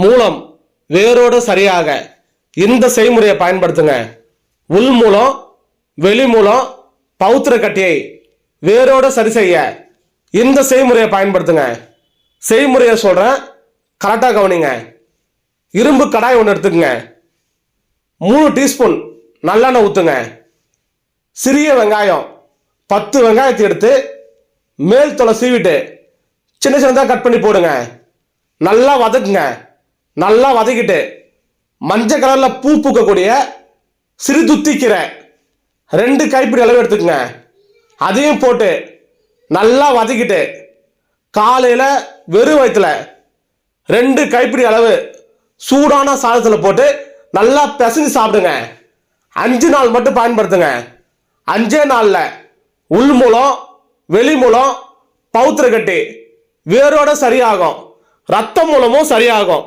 மூலம் வேரோடு சரியாக இந்த செய்முறையை பயன்படுத்துங்க. உள் மூலம் வெளி மூலம் பௌத்திர கட்டியை வேரோடு சரி செய்ய இந்த செய்முறையை பயன்படுத்துங்க. செய்முறையை சொல்றேன், கரெக்டாக கவனிங்க. இரும்பு கடாய் ஒன்று எடுத்துக்கங்க. 3 டீஸ்பூன் நல்லெண்ணெய் ஊற்றுங்க. சிறிய வெங்காயம் 10 வெங்காயத்தை எடுத்து மேல் தோலை சீவிட்டு சின்ன சின்னதாக கட் பண்ணி போடுங்க. நல்லா வதக்குங்க. நல்லா வதக்கிட்டு மஞ்சள் கலரில் பூ பூக்கக்கூடிய சிறு துத்திக்கீரை 2 கைப்பிடி அளவு எடுத்துக்கங்க. அதையும் போட்டு நல்லா வதக்கிட்டு காலையில் வெறும் வயிற்றுல 2 கைப்பிடி அளவு சூடான சாதத்தில் போட்டு நல்லா பிசைஞ்சு சாப்பிடுங்க. 5 நாள் மட்டும் பயன்படுத்துங்க. 5 நாளில் உள் மூலம் வெளி மூலம் பௌத்திர கட்டி வேரோட சரியாகும். ரத்த மூலமும் சரியாகும்.